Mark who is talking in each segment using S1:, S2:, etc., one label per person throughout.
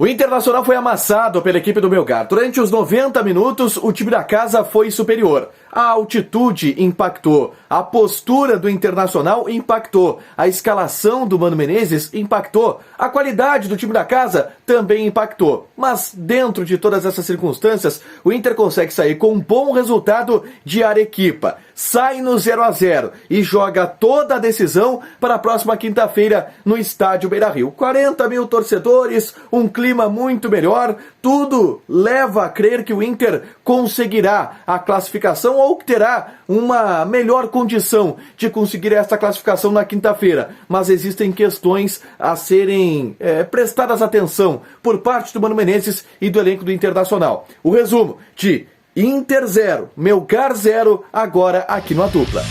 S1: O Internacional foi amassado pela equipe do Melgar. Durante os 90 minutos, o time da casa foi superior. A altitude impactou, a postura do Internacional impactou, a escalação do Mano Menezes impactou, a qualidade do time da casa também impactou. Mas dentro de todas essas circunstâncias, o Inter consegue sair com um bom resultado de Arequipa. Sai no 0-0 e joga toda a decisão para a próxima quinta-feira no estádio Beira-Rio. 40 mil torcedores, um clima muito melhor, tudo leva a crer que o Inter conseguirá a classificação ou que terá uma melhor condição de conseguir esta classificação na quinta-feira. Mas existem questões a serem prestadas atenção por parte do Mano Menezes e do elenco do Internacional. O resumo de Inter 0, Melgar 0, agora aqui no A Dupla.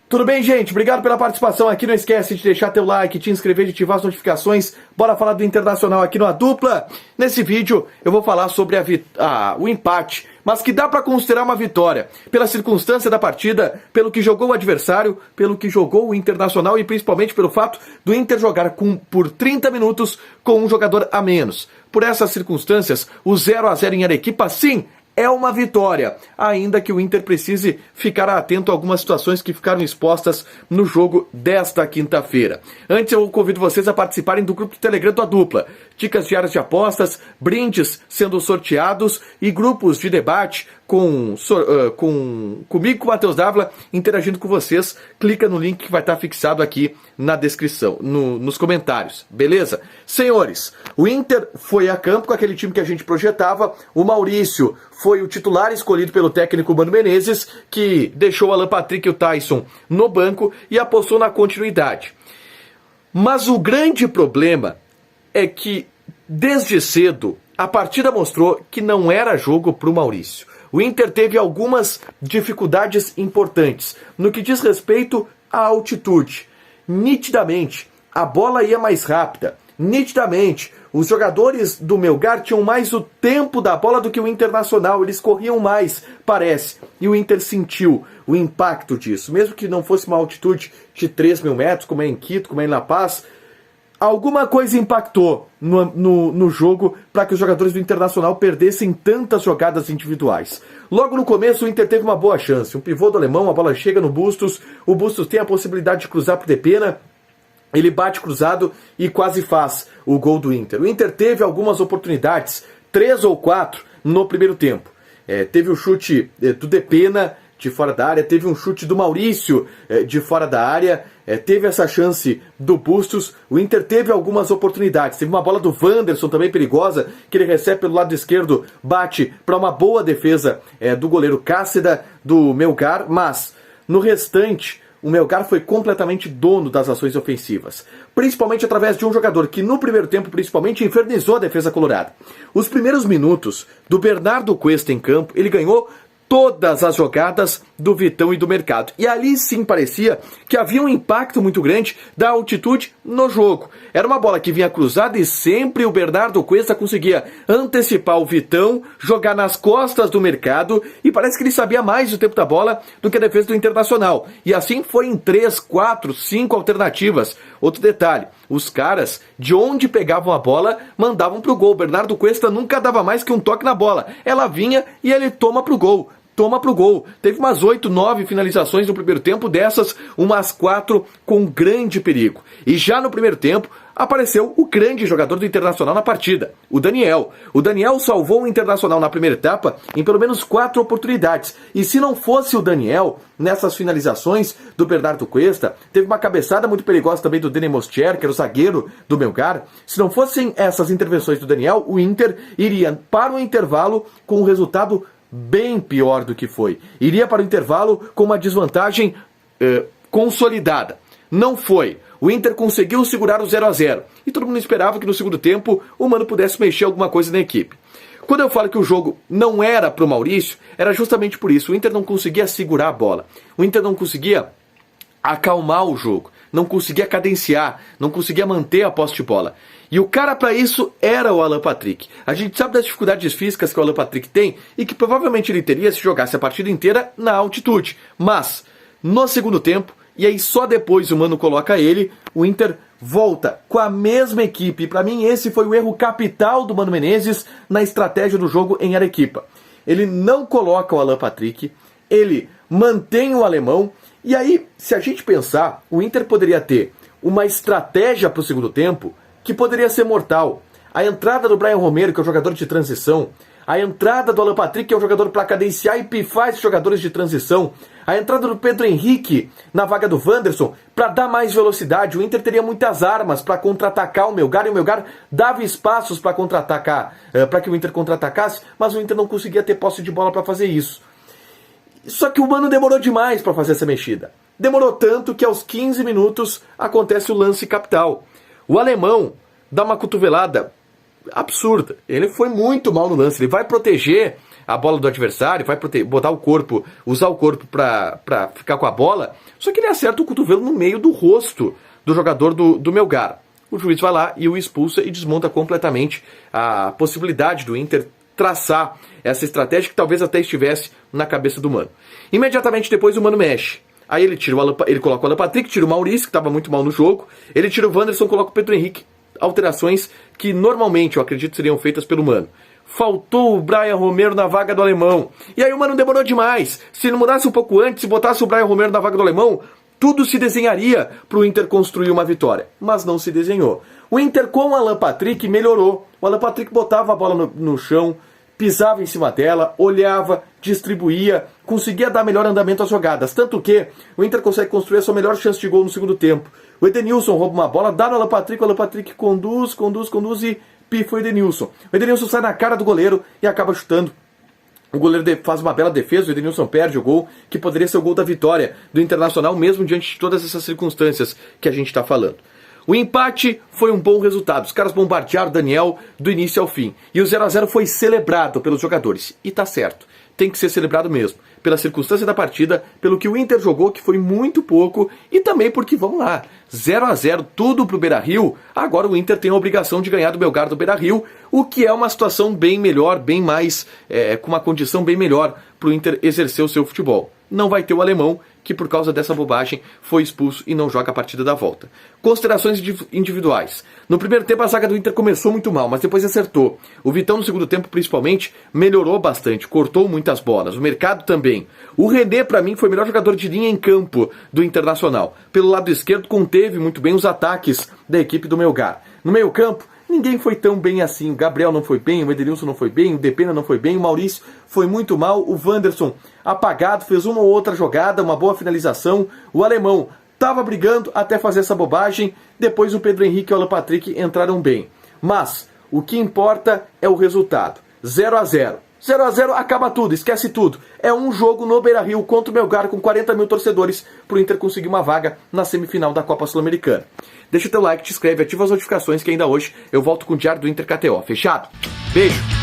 S1: Tudo bem, gente? Obrigado pela participação aqui. Não esquece de deixar teu like, te inscrever, de ativar as notificações. Bora falar do Internacional aqui no A Dupla. Nesse vídeo eu vou falar sobre o empate, mas que dá para considerar uma vitória pela circunstância da partida, pelo que jogou o adversário, pelo que jogou o Internacional e principalmente pelo fato do Inter jogar por 30 minutos com um jogador a menos. Por essas circunstâncias, o 0-0 em Arequipa, sim, é uma vitória, ainda que o Inter precise ficar atento a algumas situações que ficaram expostas no jogo desta quinta-feira. Antes eu convido vocês a participarem do grupo do Telegram do A Dupla. Dicas diárias de apostas, brindes sendo sorteados e grupos de debate comigo, com o Matheus Dávila, interagindo com vocês. Clica no link que vai estar fixado aqui na descrição, nos comentários, beleza? Senhores, o Inter foi a campo com aquele time que a gente projetava. O Maurício foi o titular escolhido pelo técnico Mano Menezes, que deixou o Alan Patrick e o Tyson no banco e apostou na continuidade. Mas o grande problema é que, desde cedo, a partida mostrou que não era jogo para o Maurício. O Inter teve algumas dificuldades importantes no que diz respeito à altitude. Nitidamente, a bola ia mais rápida. Nitidamente, os jogadores do Melgar tinham mais o tempo da bola do que o Internacional. Eles corriam mais, parece. E o Inter sentiu o impacto disso. Mesmo que não fosse uma altitude de 3 mil metros, como é em Quito, como é em La Paz, alguma coisa impactou no jogo para que os jogadores do Internacional perdessem tantas jogadas individuais. Logo no começo o Inter teve uma boa chance. Um pivô do alemão, a bola chega no Bustos. O Bustos tem a possibilidade de cruzar para o Depena. Ele bate cruzado e quase faz o gol do Inter. O Inter teve algumas oportunidades, 3 ou 4 no primeiro tempo. Teve o chute do Depena de fora da área, teve um chute do Maurício de fora da área, teve essa chance do Bustos. O Inter teve algumas oportunidades, teve uma bola do Wanderson também perigosa, que ele recebe pelo lado esquerdo, bate para uma boa defesa do goleiro Cáceda do Melgar, mas no restante o Melgar foi completamente dono das ações ofensivas, principalmente através de um jogador que no primeiro tempo principalmente infernizou a defesa colorada. Os primeiros minutos do Bernardo Cuesta em campo, ele ganhou todas as jogadas do Vitão e do Mercado. E ali sim parecia que havia um impacto muito grande da altitude no jogo. Era uma bola que vinha cruzada e sempre o Bernardo Cuesta conseguia antecipar o Vitão, jogar nas costas do Mercado, e parece que ele sabia mais do tempo da bola do que a defesa do Internacional. E assim foi em 3, 4, 5 alternativas. Outro detalhe, os caras, de onde pegavam a bola, mandavam pro gol. O Bernardo Cuesta nunca dava mais que um toque na bola. Ela vinha e ele toma pro gol. Teve umas 8, 9 finalizações no primeiro tempo, dessas umas 4 com grande perigo. E já no primeiro tempo apareceu o grande jogador do Internacional na partida, o Daniel. O Daniel salvou o Internacional na primeira etapa em pelo menos 4 oportunidades. E se não fosse o Daniel, nessas finalizações do Bernardo Cuesta, teve uma cabeçada muito perigosa também do Denis Moscher, que era o zagueiro do Melgar. Se não fossem essas intervenções do Daniel, o Inter iria para o intervalo com um resultado bem pior do que foi. Iria para o intervalo com uma desvantagem consolidada. Não foi. O Inter conseguiu segurar o 0-0. E todo mundo esperava que no segundo tempo o Mano pudesse mexer alguma coisa na equipe. Quando eu falo que o jogo não era para o Maurício, era justamente por isso. O Inter não conseguia segurar a bola. O Inter não conseguia acalmar o jogo. Não conseguia cadenciar. Não conseguia manter a posse de bola. E o cara para isso era o Alan Patrick. A gente sabe das dificuldades físicas que o Alan Patrick tem e que provavelmente ele teria se jogasse a partida inteira na altitude. Mas, no segundo tempo, e aí só depois o Mano coloca ele, o Inter volta com a mesma equipe. Para mim, esse foi o erro capital do Mano Menezes na estratégia do jogo em Arequipa. Ele não coloca o Alan Patrick, ele mantém o alemão, e aí, se a gente pensar, o Inter poderia ter uma estratégia para o segundo tempo que poderia ser mortal. A entrada do Brian Romero, que é o jogador de transição, a entrada do Alan Patrick, que é o jogador para cadenciar e pifar esses jogadores de transição, a entrada do Pedro Henrique na vaga do Wanderson para dar mais velocidade. O Inter teria muitas armas para contra-atacar o Melgar, e o Melgar dava espaços para contra-atacar, para que o Inter contra-atacasse, mas o Inter não conseguia ter posse de bola para fazer isso. Só que o Mano demorou demais para fazer essa mexida. Demorou tanto que aos 15 minutos acontece o lance capital. O alemão dá uma cotovelada absurda. Ele foi muito mal no lance. Ele vai proteger a bola do adversário, vai botar o corpo, usar o corpo para ficar com a bola, só que ele acerta o cotovelo no meio do rosto do jogador do Melgar. O juiz vai lá e o expulsa e desmonta completamente a possibilidade do Inter traçar essa estratégia que talvez até estivesse na cabeça do Mano. Imediatamente depois o Mano mexe. Aí ele coloca o Alan Patrick, tira o Maurício, que estava muito mal no jogo, ele tira o Wanderson, coloca o Pedro Henrique. Alterações que normalmente, eu acredito, seriam feitas pelo Mano. Faltou o Brian Romero na vaga do alemão. E aí o Mano demorou demais. Se ele mudasse um pouco antes, se botasse o Brian Romero na vaga do alemão, tudo se desenharia para o Inter construir uma vitória. Mas não se desenhou. O Inter com o Alan Patrick melhorou. O Alan Patrick botava a bola no chão, pisava em cima dela, olhava, distribuía, conseguia dar melhor andamento às jogadas. Tanto que o Inter consegue construir a sua melhor chance de gol no segundo tempo. O Edenilson rouba uma bola, dá no Alan Patrick, o Alan Patrick conduz e pifa o Edenilson. O Edenilson sai na cara do goleiro e acaba chutando. O goleiro faz uma bela defesa, o Edenilson perde o gol, que poderia ser o gol da vitória do Internacional, mesmo diante de todas essas circunstâncias que a gente está falando. O empate foi um bom resultado. Os caras bombardearam o Daniel do início ao fim. E o 0-0 foi celebrado pelos jogadores. E tá certo. Tem que ser celebrado mesmo. Pela circunstância da partida, pelo que o Inter jogou, que foi muito pouco, e também porque, vamos lá, 0-0, tudo pro Beira-Rio. Agora o Inter tem a obrigação de ganhar do Melgar do Beira-Rio, o que é uma situação bem melhor, bem mais, com uma condição bem melhor pro Inter exercer o seu futebol. Não vai ter o alemão, que por causa dessa bobagem foi expulso e não joga a partida da volta. Considerações individuais. No primeiro tempo a zaga do Inter começou muito mal, mas depois acertou. O Vitão no segundo tempo principalmente melhorou bastante, cortou muitas bolas. O Mercado também. O René para mim foi o melhor jogador de linha em campo do Internacional. Pelo lado esquerdo conteve muito bem os ataques da equipe do Melgar. No meio campo ninguém foi tão bem assim. O Gabriel não foi bem, o Edenilson não foi bem, o Depena não foi bem, o Maurício foi muito mal, o Wanderson apagado, fez uma ou outra jogada, uma boa finalização. O alemão estava brigando até fazer essa bobagem. Depois o Pedro Henrique e o Alan Patrick entraram bem. Mas o que importa é o resultado. 0-0. 0-0 acaba tudo, esquece tudo. É um jogo no Beira-Rio contra o Melgar com 40 mil torcedores para o Inter conseguir uma vaga na semifinal da Copa Sul-Americana. Deixa o teu like, te inscreve, ativa as notificações que ainda hoje eu volto com o Diário do Inter KTO. Fechado? Beijo!